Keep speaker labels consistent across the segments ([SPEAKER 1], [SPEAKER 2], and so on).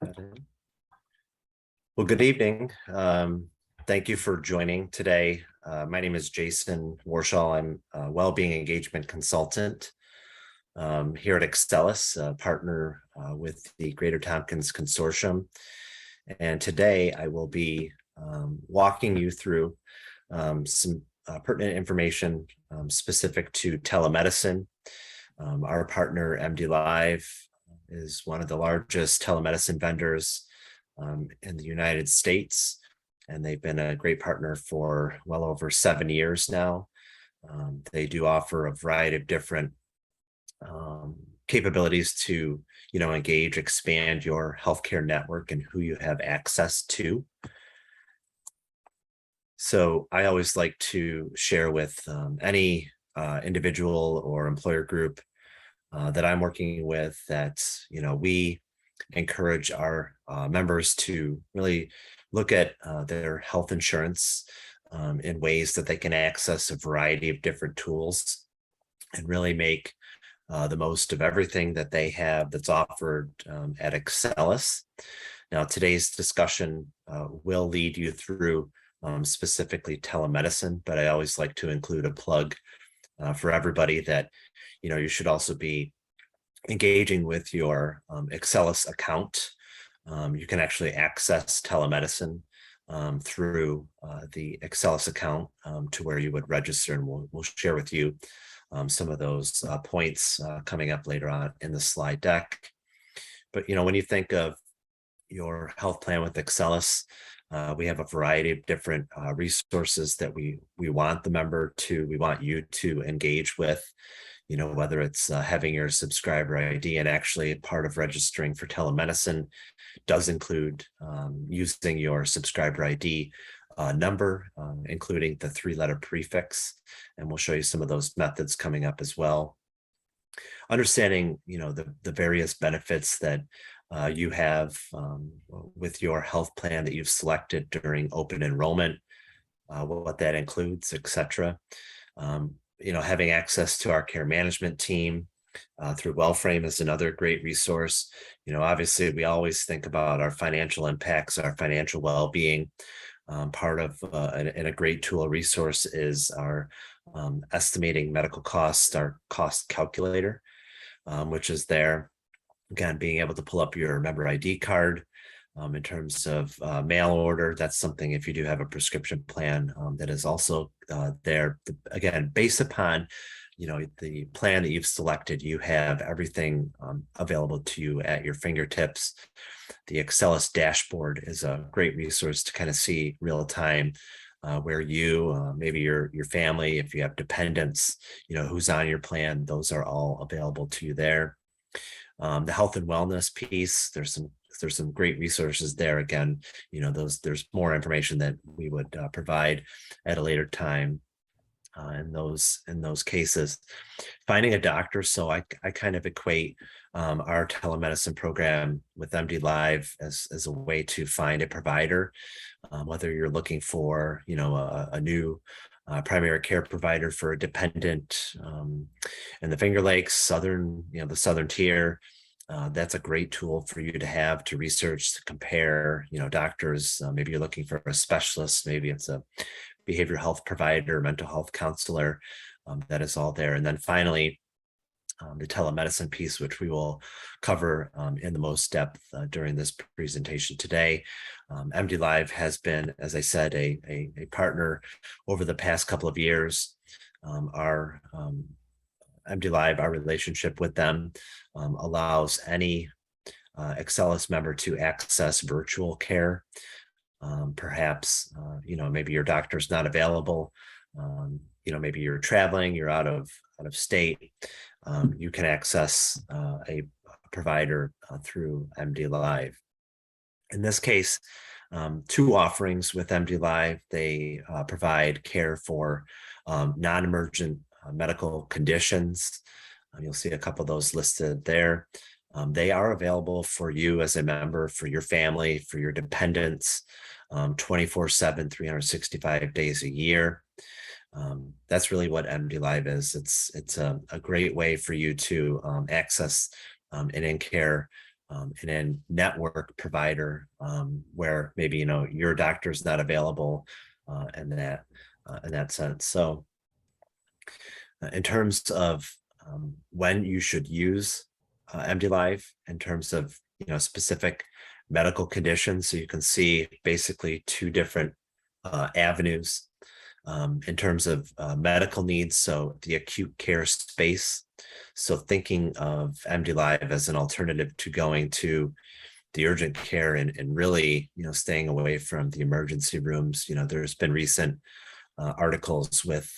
[SPEAKER 1] Well, good evening. Thank you for joining today. My name is Jason Warshall. I'm a well-being engagement consultant here at Excellus, a partner with the Greater Tompkins Consortium. And today I will be walking you through some pertinent information specific to telemedicine. Our partner, MDLive, is one of the largest telemedicine vendors in the United States, and they've been a great partner for well over 7 years now. They do offer a variety of different capabilities to, engage, expand your healthcare network and who you have access to. So I always like to share with any individual or employer group that I'm working with that, we encourage our members to really look at their health insurance in ways that they can access a variety of different tools and really make the most of everything that they have that's offered at Excellus. Now, today's discussion will lead you through specifically telemedicine, but I always like to include a plug for everybody that, you should also be engaging with your Excellus account. You can actually access telemedicine through the Excellus account to where you would register, and we'll share with you some of those points coming up later on in the slide deck. But when you think of your health plan with Excellus, we have a variety of different resources that we want you to engage with. Whether it's having your subscriber ID, and actually part of registering for telemedicine does include using your subscriber ID number, including the 3-letter prefix. And we'll show you some of those methods coming up as well. Understanding, the various benefits that you have with your health plan that you've selected during open enrollment, what that includes, etc. Having access to our care management team through WellFrame is another great resource. Obviously, we always think about our financial impacts, our financial well-being. Part of and a great tool resource is our estimating medical costs, our cost calculator, which is there. Again, being able to pull up your member ID card. In terms of mail order, that's something, if you do have a prescription plan, that is also there. Again, based upon the plan that you've selected, you have everything available to you at your fingertips. The Excellus dashboard is a great resource to kind of see real time where you, maybe your family, if you have dependents, who's on your plan, those are all available to you there. The health and wellness piece, there's some great resources there. Again, there's more information that we would provide at a later time in those cases. Finding a doctor. So I kind of equate our telemedicine program with MDLive as a way to find a provider, whether you're looking for, a new primary care provider for a dependent in the Finger Lakes, the southern tier. That's a great tool for you to have to research, to compare, doctors. Maybe you're looking for a specialist, maybe it's a behavioral health provider, mental health counselor. That is all there. And then finally, the telemedicine piece, which we will cover in the most depth during this presentation today. MDLive has been, as I said, a partner over the past couple of years. Our MDLive, our relationship with them allows any Excellus member to access virtual care. Perhaps, maybe your doctor's not available. Maybe you're traveling, you're out of state. You can access a provider through MDLive. In this case, 2 offerings with MDLive. They provide care for non-emergent medical conditions. You'll see a couple of those listed there. They are available for you as a member, for your family, for your dependents, 24/7, 365 days a year. That's really what MDLive is. It's a great way for you to access an in-care in a network provider where maybe, your doctor's not available in that sense. So in terms of when you should use MDLive in terms of, specific medical conditions. So you can see basically two different avenues in terms of medical needs. So the acute care space. So thinking of MDLive as an alternative to going to the urgent care and really, staying away from the emergency rooms. There's been recent articles with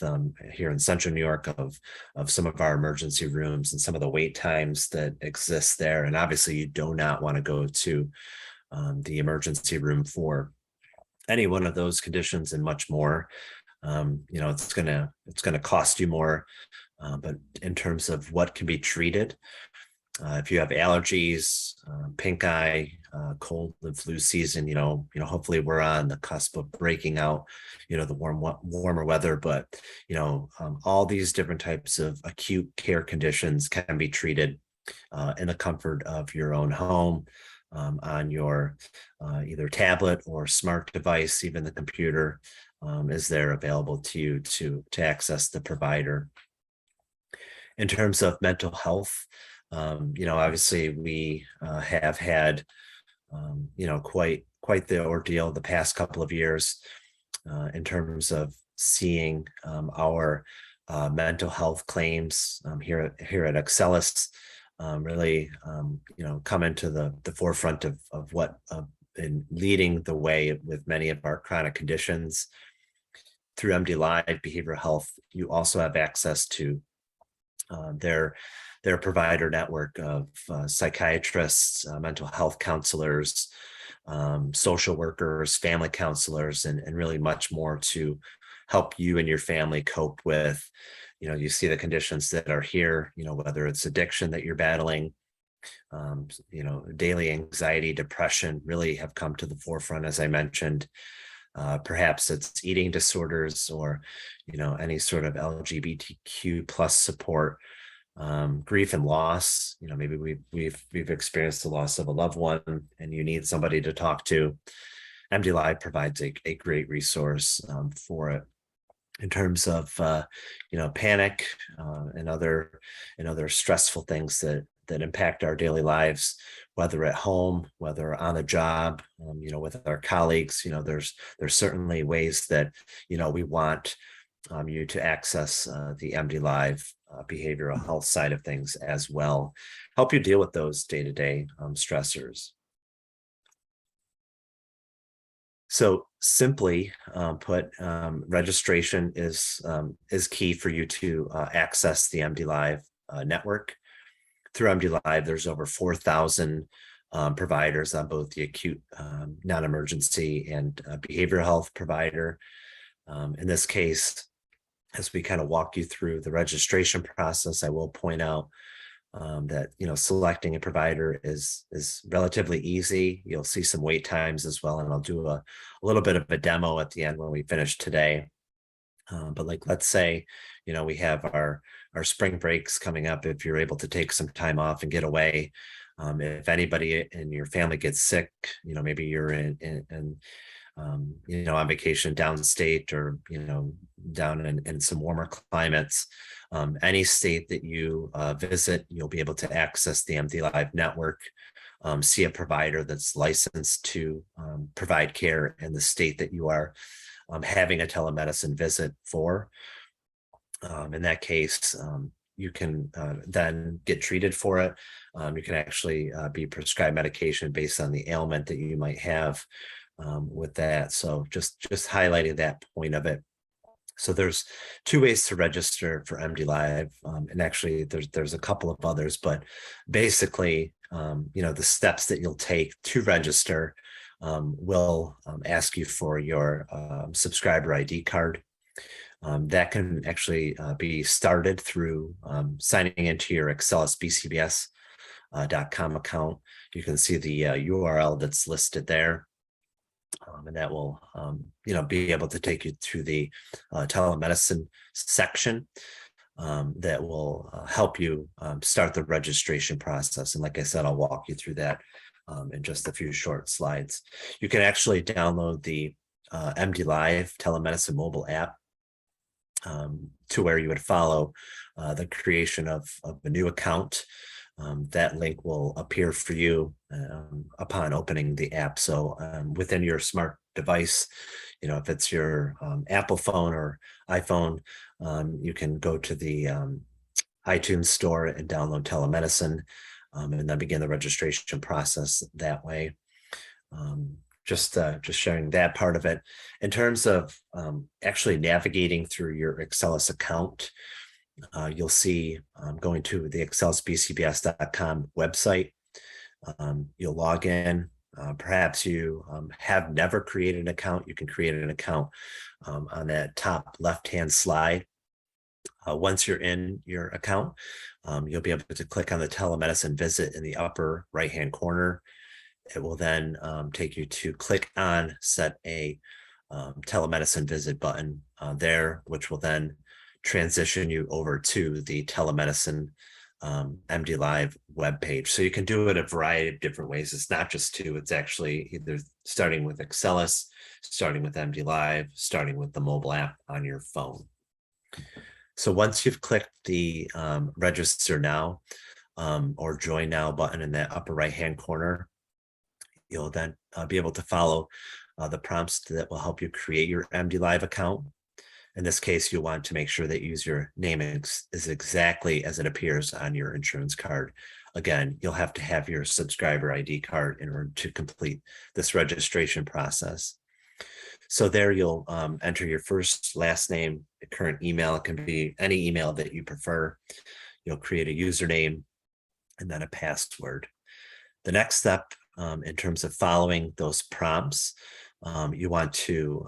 [SPEAKER 1] here in Central New York of some of our emergency rooms and some of the wait times that exist there. And obviously, you do not want to go to the emergency room for any one of those conditions and much more. It's gonna cost you more. But in terms of what can be treated, if you have allergies, pink eye, cold and flu season, hopefully we're on the cusp of breaking out, the warmer weather. But all these different types of acute care conditions can be treated in the comfort of your own home, on your either tablet or smart device. Even the computer is there available to you to access the provider. In terms of mental health, obviously we have had, quite the ordeal the past couple of years in terms of seeing our mental health claims here at Excellus really, come into the forefront of what been leading the way with many of our chronic conditions. Through MDLive Behavioral Health, you also have access to their provider network of psychiatrists, mental health counselors, social workers, family counselors, and really much more to help you and your family cope with, you see the conditions that are here, whether it's addiction that you're battling, daily anxiety, depression really have come to the forefront, as I mentioned. Perhaps it's eating disorders or, any sort of LGBTQ plus support, grief and loss. Maybe we've experienced the loss of a loved one and you need somebody to talk to. MDLive provides a great resource for it. In terms of panic and other stressful things that impact our daily lives, whether at home, whether on the job, with our colleagues, there's certainly ways that we want you to access the MDLive behavioral health side of things as well, help you deal with those day-to-day stressors. So simply put, registration is key for you to access the MDLive network. Through MDLive, there's over 4,000 providers on both the acute, non-emergency, and behavioral health provider. In this case, as we kind of walk you through the registration process, I will point out that selecting a provider is relatively easy. You'll see some wait times as well, and I'll do a little bit of a demo at the end when we finish today. But let's say we have our spring breaks coming up. If you're able to take some time off and get away, if anybody in your family gets sick, maybe you're on vacation downstate or down in some warmer climates, any state that you visit, you'll be able to access the MDLive network, see a provider that's licensed to provide care in the state that you are having a telemedicine visit for. In that case, you can then get treated for it. You can actually be prescribed medication based on the ailment that you might have with that. So just highlighting that point of it. So there's two ways to register for MDLive, and actually there's a couple of others, but basically, the steps that you'll take to register will ask you for your subscriber ID card. That can actually be started through signing into your excellusbcbs.com account. You can see the URL that's listed there. And that will, be able to take you to the telemedicine section. that will help you start the registration process. And like I said, I'll walk you through that in just a few short slides. You can actually download the MDLive telemedicine mobile app to where you would follow the creation of a new account. That link will appear for you upon opening the app. So within your smart device, if it's your Apple phone or iPhone, you can go to the iTunes store and download telemedicine and then begin the registration process that way. Just sharing that part of it. In terms of actually navigating through your Excellus account, you'll see going to the excellusbcbs.com website. You'll log in. Perhaps you have never created an account. You can create an account on that top left-hand slide. Once you're in your account, you'll be able to click on the telemedicine visit in the upper right-hand corner. It will then take you to click on set a telemedicine visit button there, which will then transition you over to the telemedicine MDLive webpage. So you can do it a variety of different ways. It's not just two, it's actually either starting with Excellus, starting with MDLive, starting with the mobile app on your phone. So once you've clicked the register now or join now button in that upper right-hand corner, you'll then be able to follow the prompts that will help you create your MDLive account. In this case, you'll want to make sure that your name is exactly as it appears on your insurance card. Again, you'll have to have your subscriber ID card in order to complete this registration process. So there you'll enter your first, last name, current email. It can be any email that you prefer. You'll create a username and then a password. The next step in terms of following those prompts, you want to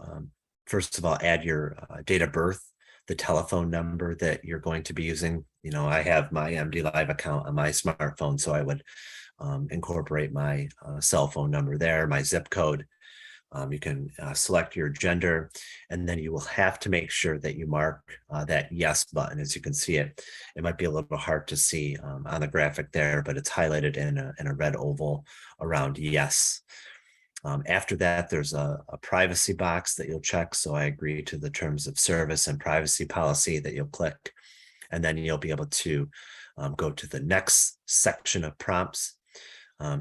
[SPEAKER 1] first of all, add your date of birth, the telephone number that you're going to be using. I have my MDLive account on my smartphone, so I would incorporate my cell phone number there, my zip code. You can select your gender, and then you will have to make sure that you mark that yes button. As you can see it might be a little hard to see on the graphic there, but it's highlighted in a red oval around yes. After that, there's a privacy box that you'll check. So I agree to the terms of service and privacy policy that you'll click. And then you'll be able to go to the next section of prompts.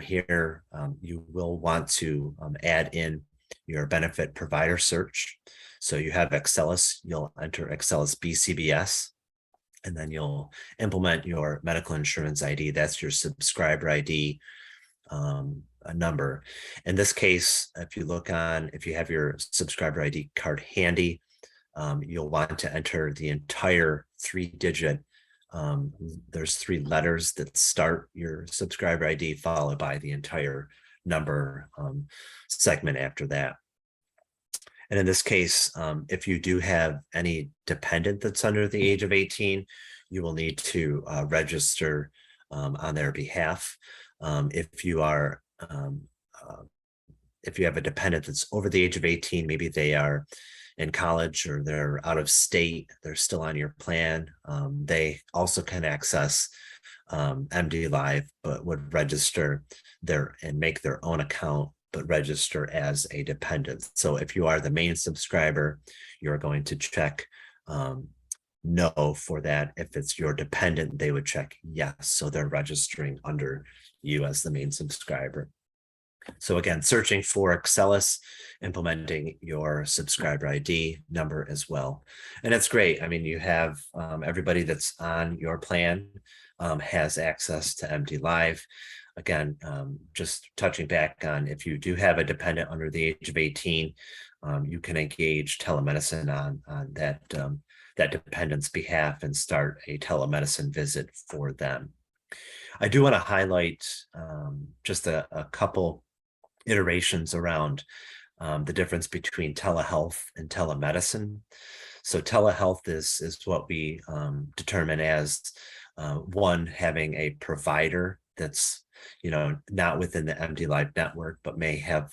[SPEAKER 1] Here, you will want to add in your benefit provider search. So you have Excellus, you'll enter Excellus BCBS, and then you'll implement your medical insurance ID. That's your subscriber ID. A number. In this case, if you have your subscriber ID card handy, you'll want to enter the entire 3-digit. There's 3 letters that start your subscriber ID, followed by the entire number segment after that. And in this case, if you do have any dependent that's under the age of 18, you will need to register on their behalf. If you have a dependent that's over the age of 18, maybe they are in college or they're out of state, they're still on your plan, they also can access MDLive, but would register and make their own account, but register as a dependent. So if you are the main subscriber, you're going to check no for that. If it's your dependent, they would check yes. So they're registering under you as the main subscriber. So again, searching for Excellus, implementing your subscriber ID number as well. And it's great. I mean, you have everybody that's on your plan has access to MDLive. Again, just touching back on, if you do have a dependent under the age of 18, you can engage telemedicine on that dependent's behalf and start a telemedicine visit for them. I do want to highlight just a couple iterations around the difference between telehealth and telemedicine. So telehealth is what we determine as one, having a provider that's not within the MDLive network, but may have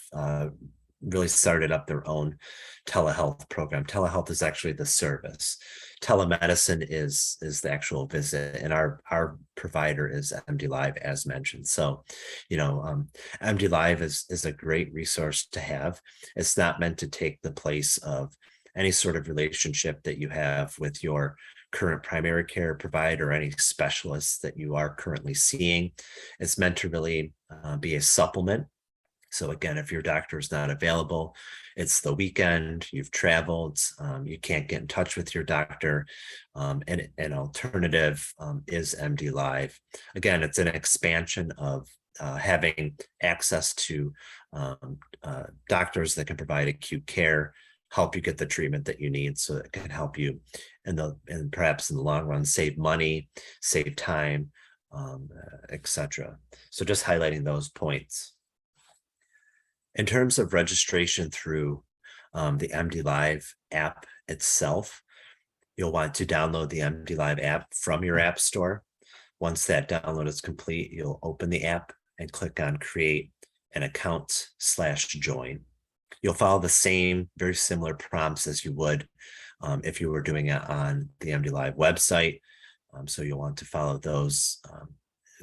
[SPEAKER 1] really started up their own telehealth program. Telehealth is actually the service. Telemedicine is the actual visit, and our provider is MDLive, as mentioned. So, MDLive is a great resource to have. It's not meant to take the place of any sort of relationship that you have with your current primary care provider or any specialists that you are currently seeing. It's meant to really be a supplement. So again, if your doctor is not available, it's the weekend, you've traveled, you can't get in touch with your doctor, and an alternative is MDLive. Again, it's an expansion of having access to doctors that can provide acute care, help you get the treatment that you need, so it can help you and perhaps in the long run save money, save time, etc. So just highlighting those points. In terms of registration through the MDLive app itself, you'll want to download the MDLive app from your app store. Once that download is complete, you'll open the app and click on create an account/join. You'll follow the same very similar prompts as you would if you were doing it on the MDLive website. So you'll want to follow those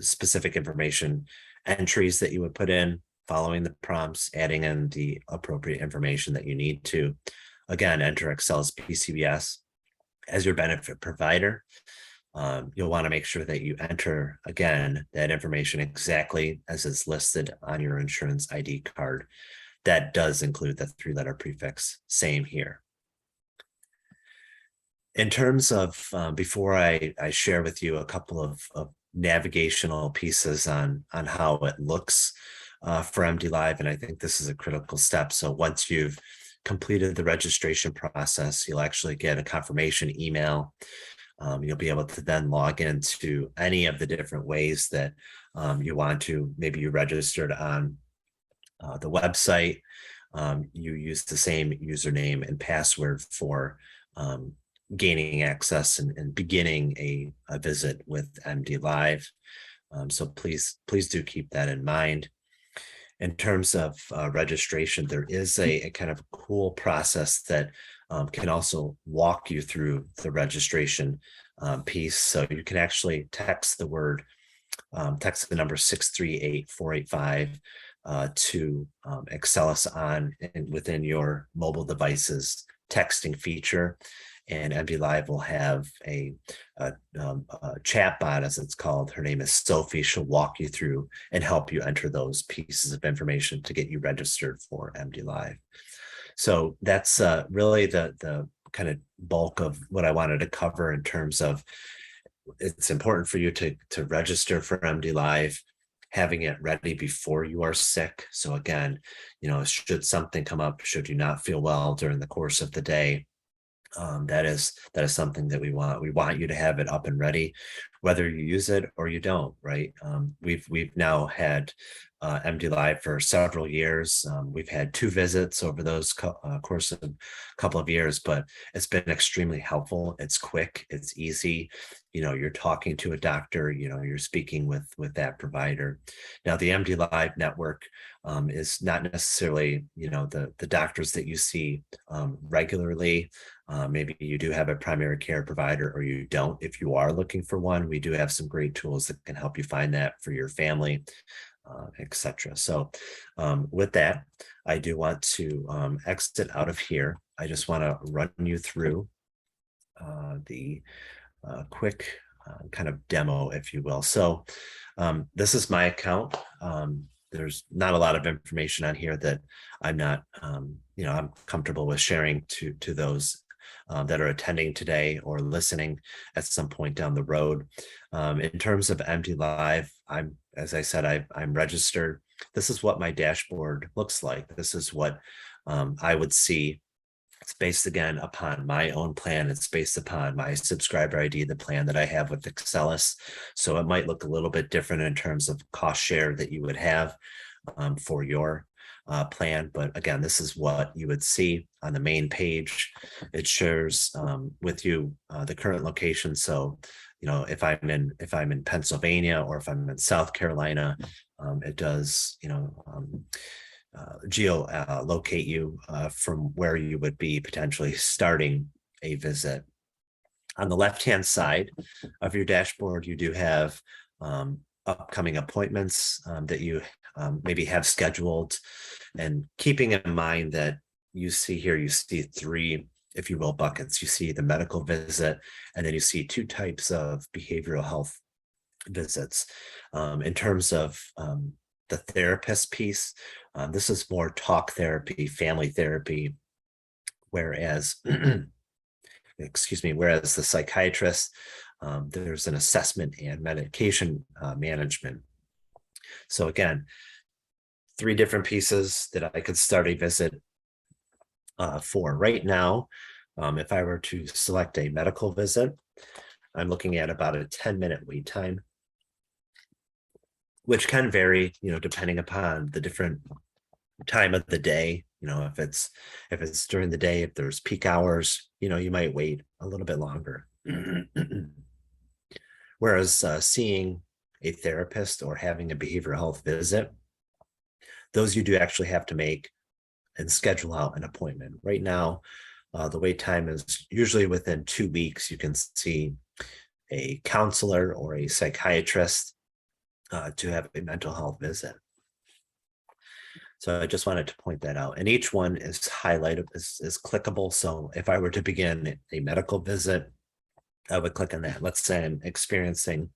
[SPEAKER 1] specific information entries that you would put in, following the prompts, adding in the appropriate information that you need to. Again, enter Excellus PCBS as your benefit provider. You'll want to make sure that you enter, again, that information exactly as is listed on your insurance ID card. That does include the 3-letter prefix, same here. In terms of, before I share with you a couple of navigational pieces on how it looks for MDLive, and I think this is a critical step. So once you've completed the registration process, you'll actually get a confirmation email. You'll be able to then log into any of the different ways that you want to. Maybe you registered on the website. You use the same username and password for gaining access and beginning a visit with MDLive. So please do keep that in mind. In terms of registration, there is a kind of cool process that can also walk you through the registration piece. So you can actually text the number 638-485 to Excellus within your mobile device's texting feature. And MDLive will have a chat bot, as it's called. Her name is Sophie. She'll walk you through and help you enter those pieces of information to get you registered for MDLive. So that's really the kind of bulk of what I wanted to cover in terms of, it's important for you to register for MDLive, having it ready before you are sick. So again, should something come up, should you not feel well during the course of the day, that is something that we want. We want you to have it up and ready, whether you use it or you don't, right? We've now had MDLive for several years. We've had 2 visits over those course of a couple of years, but it's been extremely helpful. It's quick, it's easy. You're talking to a doctor, you're speaking with that provider. Now, the MDLive network is not necessarily, the doctors that you see regularly. Maybe you do have a primary care provider or you don't. If you are looking for one, we do have some great tools that can help you find that for your family, etc. So with that, I do want to exit out of here. I just want to run you through the quick kind of demo, if you will. So this is my account. There's not a lot of information on here that I'm not, I'm comfortable with sharing to those that are attending today or listening at some point down the road. In terms of MDLive, as I said, I'm registered. This is what my dashboard looks like. This is what I would see. It's based, again, upon my own plan. It's based upon my subscriber ID, the plan that I have with Excellus. So it might look a little bit different in terms of cost share that you would have for your plan. But again, this is what you would see on the main page. It shares with you the current location. So, if I'm in Pennsylvania or if I'm in South Carolina, it does, geolocate you from where you would be potentially starting a visit. On the left-hand side of your dashboard, you do have upcoming appointments that you maybe have scheduled, and keeping in mind that you see here, you see three, if you will, buckets. You see the medical visit, and then you see two types of behavioral health visits. In terms of the therapist piece, this is more talk therapy, family therapy, whereas excuse me, whereas the psychiatrist, there's an assessment and medication management. So again, three different pieces that I could start a visit for. Right now, if I were to select a medical visit, I'm looking at about a 10-minute wait time, which can vary, depending upon the different time of the day. If it's during the day, if there's peak hours, you might wait a little bit longer. Whereas seeing a therapist or having a behavioral health visit, those you do actually have to make and schedule out an appointment. Right now, the wait time is usually within 2 weeks. You can see a counselor or a psychiatrist to have a mental health visit. So I just wanted to point that out. And each one is highlighted, is clickable. So if I were to begin a medical visit, I would click on that. Let's say I'm experiencing,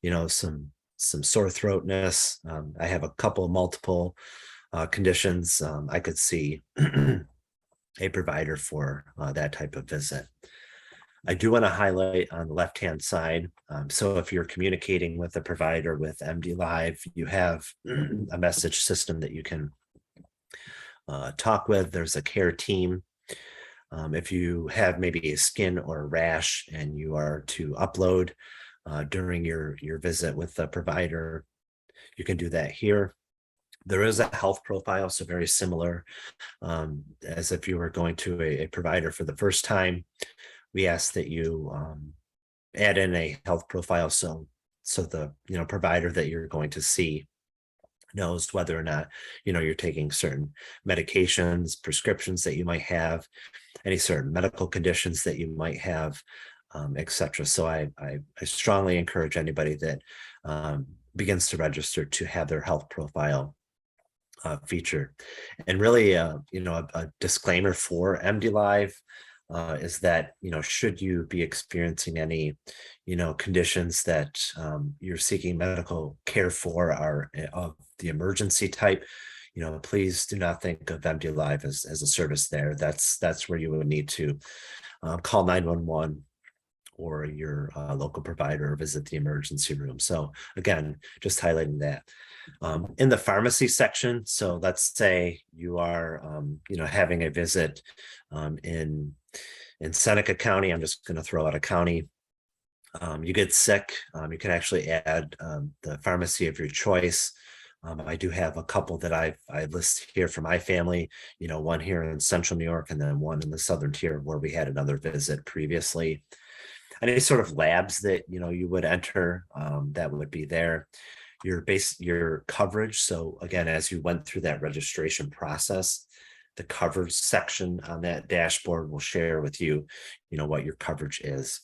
[SPEAKER 1] some sore throatness. I have a couple multiple conditions. I could see a provider for that type of visit. I do want to highlight on the left-hand side. So if you're communicating with a provider with MDLive, you have a message system that you can talk with. There's a care team. If you have maybe a skin or a rash and you are to upload during your visit with the provider, you can do that here. There is a health profile, so very similar as if you were going to a provider for the first time. We ask that you add in a health profile so the provider that you're going to see knows whether or not you're taking certain medications, prescriptions that you might have, any certain medical conditions that you might have, etc. So I strongly encourage anybody that begins to register to have their health profile featured. And really, a disclaimer for MDLive is that, should you be experiencing any, conditions that you're seeking medical care for are of the emergency type, please do not think of MDLive as a service there. That's where you would need to call 911 or your local provider or visit the emergency room. So again, just highlighting that. In the pharmacy section, so let's say you are, having a visit in Seneca County. I'm just going to throw out a county. You get sick, you can actually add the pharmacy of your choice. I do have a couple that I list here for my family, one here in Central New York and then one in the Southern Tier where we had another visit previously. Any sort of labs that, you would enter, that would be there. Your coverage. So again, as you went through that registration process, the coverage section on that dashboard will share with you, what your coverage is.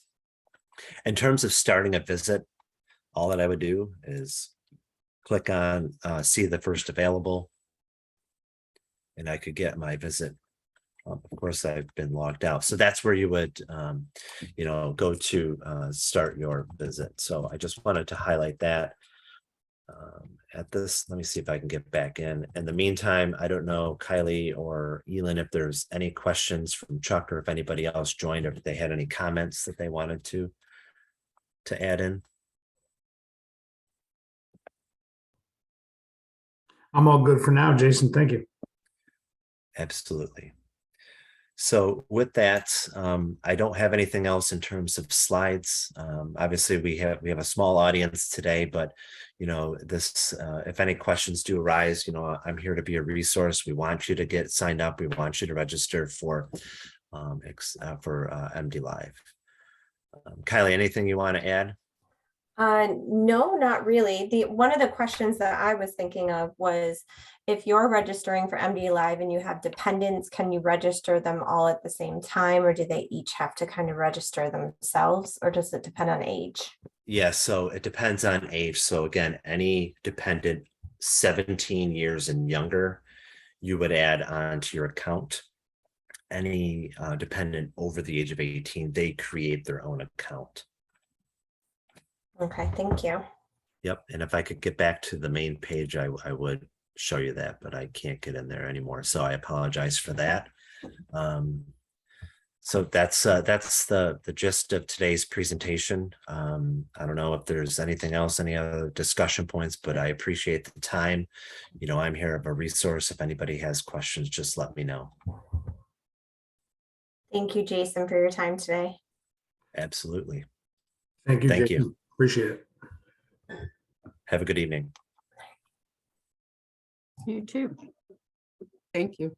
[SPEAKER 1] In terms of starting a visit, all that I would do is click on see the first available, and I could get my visit. Of course, I've been logged out. So that's where you would, go to start your visit. So I just wanted to highlight that. At this, let me see if I can get back in. In the meantime, I don't know, Kylie or Elin, if there's any questions from Chuck or if anybody else joined, or if they had any comments that they wanted to add in.
[SPEAKER 2] I'm all good for now, Jason. Thank you.
[SPEAKER 1] Absolutely. So with that, I don't have anything else in terms of slides. Obviously, we have a small audience today, but this if any questions do arise, I'm here to be a resource. We want you to get signed up. We want you to register for MDLive. Kylie, anything you want to add?
[SPEAKER 3] No, not really. One of the questions that I was thinking of was if you're registering for MDLive and you have dependents, can you register them all at the same time, or do they each have to kind of register themselves, or does it depend on age?
[SPEAKER 1] Yeah, so it depends on age. So again, any dependent 17 years and younger, you would add on to your account. Any dependent over the age of 18, they create their own account.
[SPEAKER 3] Okay, thank you.
[SPEAKER 1] Yep. And if I could get back to the main page, I would show you that, but I can't get in there anymore. So I apologize for that. So that's the gist of today's presentation. I don't know if there's anything else, any other discussion points, but I appreciate the time. You know, I'm here of a resource. If anybody has questions, just let me know.
[SPEAKER 3] Thank you, Jason, for your time today.
[SPEAKER 1] Absolutely.
[SPEAKER 2] Thank you,
[SPEAKER 1] Thank
[SPEAKER 2] Jason.
[SPEAKER 1] you.
[SPEAKER 2] Appreciate it.
[SPEAKER 1] Have a good evening.
[SPEAKER 4] You too. Thank you.